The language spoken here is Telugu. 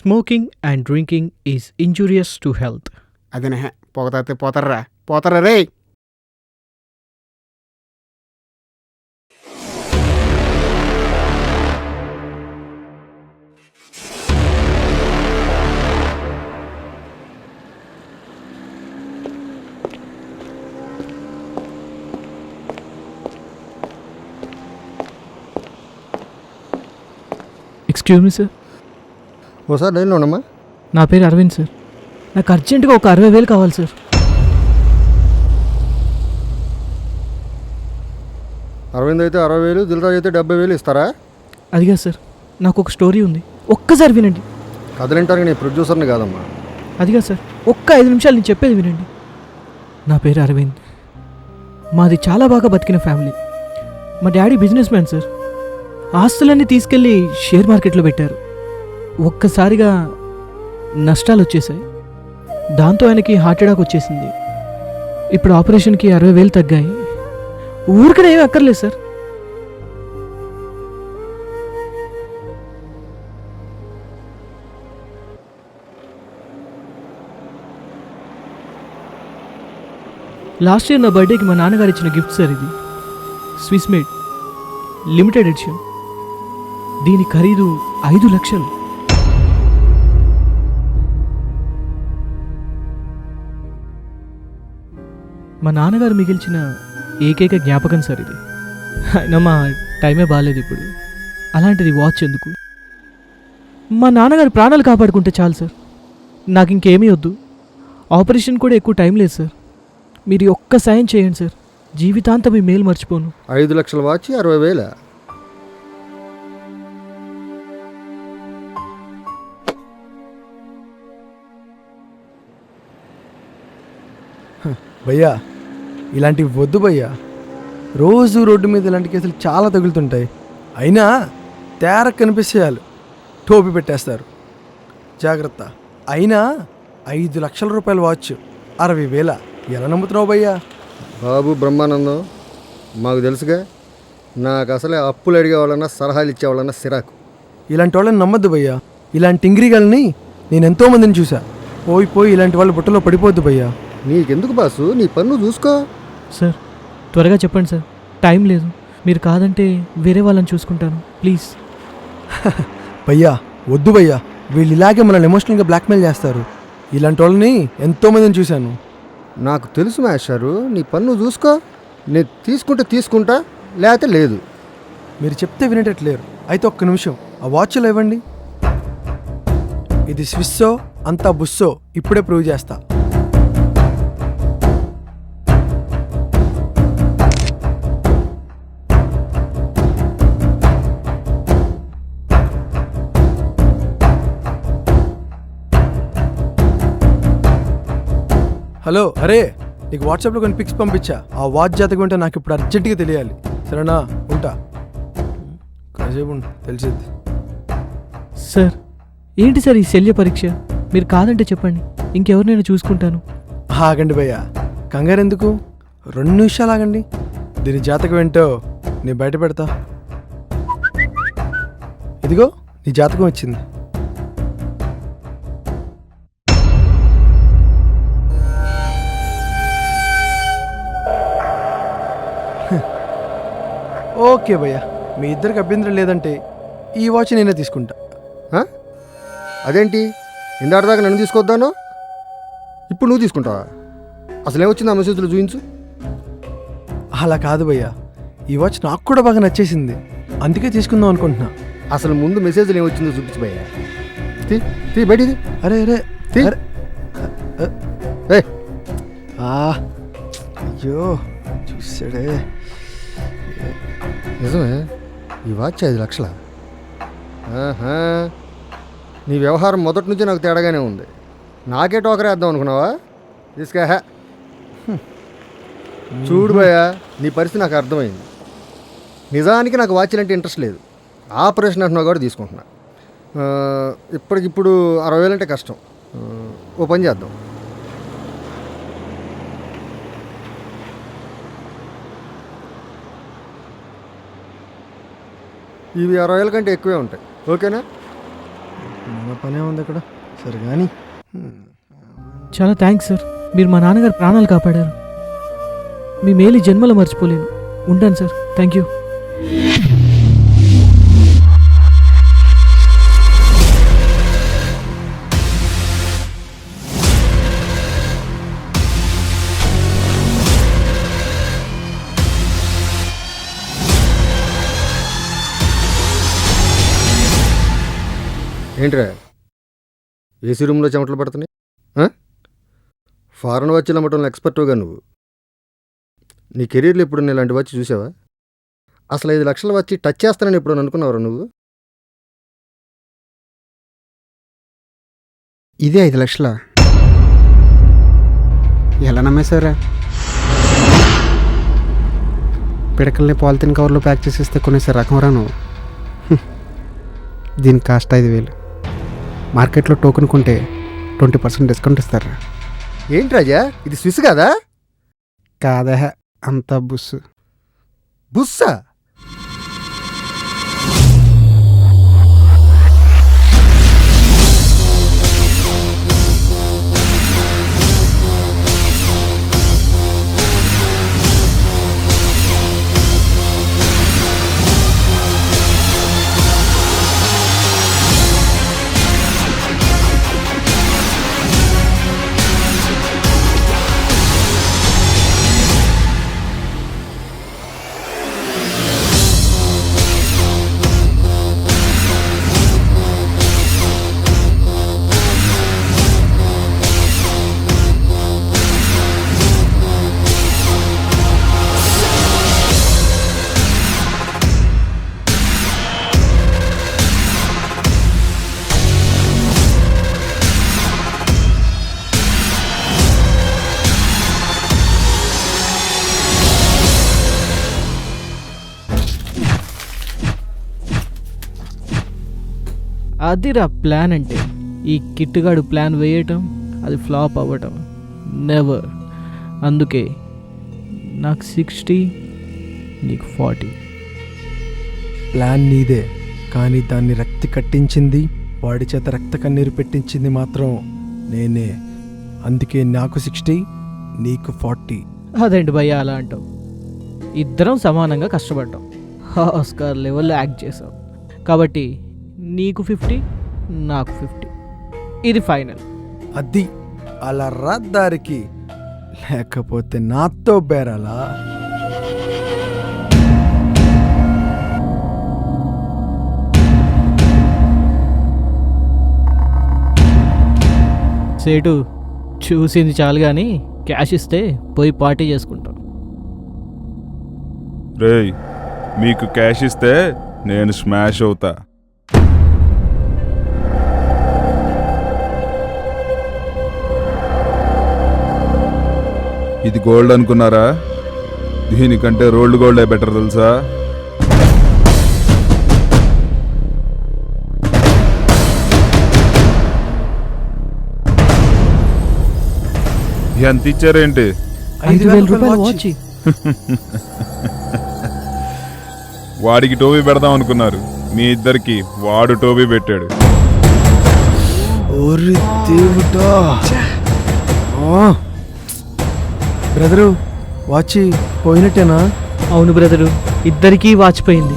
Smoking and drinking is injurious to health. అదేనే పొగ పోతారా రే. Excuse me sir. ఓసారి లైన్లో ఉండమ్మా. నా పేరు అరవింద్ సార్. నాకు అర్జెంటుగా ఒక 60,000 కావాలి సార్. 60 అయితే 60,000, దిల్రాజు అయితే 70,000 ఇస్తారా? అదిగా సార్, నాకు ఒక స్టోరీ ఉంది, ఒక్కసారి వినండి. కథలింటానికి నేను ప్రొడ్యూసర్ని కాదమ్మా. అదిగా సార్, ఒక్క 5 నిమిషాలు నేను చెప్పేది వినండి. నా పేరు అరవింద్. మాది చాలా బాగా బతికిన ఫ్యామిలీ. మా డాడీ బిజినెస్ మ్యాన్ సార్. ఆస్తులన్నీ తీసుకెళ్ళి షేర్ మార్కెట్లో పెట్టారు. ఒక్కసారిగా నష్టాలు వచ్చేసాయి. దాంతో ఆయనకి హార్ట్ అటాక్ వచ్చేసింది. ఇప్పుడు ఆపరేషన్కి 60,000 తగ్గాయి. ఊరికనే ఏమీ అక్కర్లేదు సార్. లాస్ట్ ఇయర్ నా బర్త్డేకి మా నాన్నగారు ఇచ్చిన గిఫ్ట్ సార్ ఇది. Swiss made limited edition. దీని ఖరీదు 5 లక్షలు. మా నాన్నగారు మిగిల్చిన ఏకైక జ్ఞాపకం సార్ ఇది. అయినా మా టైమే బాగాలేదు ఇప్పుడు. అలాంటిది వాచ్ ఎందుకు? మా నాన్నగారు ప్రాణాలు కాపాడుకుంటే చాలు సార్. నాకు ఇంకేమీ వద్దు. ఆపరేషన్ కూడా ఎక్కువ టైం లేదు సార్. మీరు ఒక్క సాయం చేయండి సార్. జీవితాంతం మీ మేలు మర్చిపోను. 5 లక్షల వాచి 60,000. భయ్యా ఇలాంటివి వద్దు భయ్యా. రోజు రోడ్డు మీద ఇలాంటి కేసులు చాలా తగులుతుంటాయి. అయినా తేర కనిపిస్తేయాలు టోపీ పెట్టేస్తారు. జాగ్రత్త. అయినా 5 లక్షల రూపాయల వాచ్ 60,000 ఎలా నమ్ముతున్నావు భయ్యా? బాబు బ్రహ్మానందం, మాకు తెలుసుగా, నాకు అసలే అప్పులు అడిగేవాళ్ళన్నా సలహాలు ఇచ్చేవాళ్ళన్నా సిరాకు. ఇలాంటి వాళ్ళని నమ్మద్దు భయ్యా. ఇలాంటి ఇంగ్రీగాల్ని నేను ఎంతోమందిని చూసా. పోయి ఇలాంటి వాళ్ళు బుట్టలో పడిపోద్దు భయ్యా. నీకెందుకు బాసు, నీ పన్ను చూసుకో. సార్ త్వరగా చెప్పండి సార్, టైం లేదు. మీరు కాదంటే వేరే వాళ్ళని చూసుకుంటాను ప్లీజ్. భయ్యా వద్దు భయ్యా, వీళ్ళు ఇలాగే మనల్ని ఎమోషనల్గా బ్లాక్మెయిల్ చేస్తారు. ఇలాంటి వాళ్ళని ఎంతోమందిని చూశాను. నాకు తెలుసు మేషారు, నీ పన్ను చూసుకో. నేను తీసుకుంటే తీసుకుంటా, లేకపోతే లేదు. మీరు చెప్తే వినేటట్లేరు. అయితే ఒక్క నిమిషం ఆ వాచ్లో ఇవ్వండి. ఇది స్విస్సో అంతా బుస్సో ఇప్పుడే ప్రూవ్ చేస్తా. హలో, అరే నీకు వాట్సాప్లో కొన్ని పిక్స్ పంపించా. ఆ వాచ్ జాతకం ఉంటే నాకు ఇప్పుడు అర్జెంటుగా తెలియాలి. సరేనా? ఉంటా. కాసేపు తెలిసిద్ది. సార్ ఏంటి సార్ ఈ శల్య పరీక్ష? మీరు కాదంటే చెప్పండి, ఇంకెవరినైనా చూసుకుంటాను. ఆగండి భయ్యా, కంగారు ఎందుకు? 2 నిమిషాలు ఆగండి. దీని జాతకం ఏంటో నేను బయట పెడతా. ఇదిగో నీ జాతకం వచ్చింది. ఓకే భయ్యా, మీ ఇద్దరికి అభ్యంతరం లేదంటే ఈ వాచ్ నేనే తీసుకుంటా. అదేంటి, ఇందాటిదాకా నన్ను తీసుకొద్దాను, ఇప్పుడు నువ్వు తీసుకుంటావా? అసలు ఏమొచ్చింది ఆ మెసేజ్లో చూపించు. అలా కాదు భయ్యా, ఈ వాచ్ నాకు కూడా బాగా నచ్చేసింది, అందుకే తీసుకుందాం అనుకుంటున్నా. అసలు ముందు మెసేజ్లో ఏమొచ్చిందో చూపించు భయ్యా. తీ బయటిది. అరే అరే తీ. అయ్యో చూసాడే. నిజమే, ఈ వాచ్ 5 లక్షలా? నీ వ్యవహారం మొదటి నుంచి నాకు తేడాగానే ఉంది. నాకే టోకరే వేద్దాం అనుకున్నావా? తీసుకా. చూడు భయ్యా, నీ పరిస్థితి నాకు అర్థమైంది. నిజానికి నాకు వాచ్లు అంటే ఇంట్రెస్ట్ లేదు. ఆపరేషన్ అంటున్నావు కూడా తీసుకుంటున్నా. ఇప్పటికిప్పుడు 60,000 అంటే కష్టం. ఓ పని చేద్దాం. ఇవి 60,000 కంటే ఎక్కువే ఉంటాయి. ఓకేనా? పనే ఉంది అక్కడ సరే కానీ చాలా థ్యాంక్స్ సార్, మీరు మా నాన్నగారు ప్రాణాలు కాపాడారు. మీ మేలు ఈ జన్మలో మర్చిపోలేను. ఉంటాను సార్, థ్యాంక్ యూ. ఏంట్రా ఏసీ రూమ్లో చెమటలు పడుతున్నాయి? ఫారెన్ వాచ్లు అమ్మటంలో ఎక్స్పర్ట్గా నువ్వు. నీ కెరీర్లో ఎప్పుడు నేను ఇలాంటి వచ్చి చూసావా? అసలు 5 లక్షల వచ్చి టచ్ చేస్తానని ఎప్పుడు అనుకున్నావురా నువ్వు? ఇదే 5 లక్షల ఎలా నమ్మేశారా? పిడకల్ని పాలిథిన్ కవర్లో ప్యాక్ చేసి ఇస్తే కొనేసే రకం రా నువ్వు. దీని కాస్ట్ 5,000. మార్కెట్లో టోకెన్ కొంటే 20% డిస్కౌంట్ ఇస్తారా? ఏంటి రాజా, ఇది స్విస్ కాదా? కాదా, అంత బుస్సు. బుస్సా? అదిరా ప్లాన్ అంటే. ఈ కిట్టుగాడు ప్లాన్ వేయటం, అది ఫ్లాప్ అవ్వటం నెవర్. అందుకే నాకు 60, నీకు 40. ప్లాన్ నీదే, కానీ దాన్ని రక్తి కట్టించింది, వాడి చేత రక్త కన్నీరు పెట్టించింది మాత్రం నేనే. అందుకే నాకు 60, నీకు 40. అదేంటి భయ్య అలా అంటావు? ఇద్దరం సమానంగా కష్టపడ్డాం, ఆస్కార్ లెవెల్లో యాక్ట్ చేసాం. కాబట్టి నీకు 50, నాకు 50. ఇది ఫైనల్. అది అలా రాద్దారికి, లేకపోతే నాతో బేరాలా? సేటు చూసింది చాలు కానీ క్యాష్ ఇస్తే పోయి పార్టీ చేసుకుంటాం. రేయ్, మీకు క్యాష్ ఇస్తే నేను స్మాష్ అవుతా. ఇది గోల్డ్ అనుకున్నారా? దీనికంటే రోల్డ్ గోల్డే బెటర్ తెలుసా? ఎంత ఇచ్చారేంటి? 5,000 రూపాయలు వాచ్. వాడికి టోపీ పెడదాం అనుకున్నారు, మీ ఇద్దరికి వాడు టోపీ పెట్టాడు. ఓరి దేవుడా! బ్రదరు, వాచి పోయినట్టేనా? అవును బ్రదరు, ఇద్దరికీ వాచ్ పోయింది.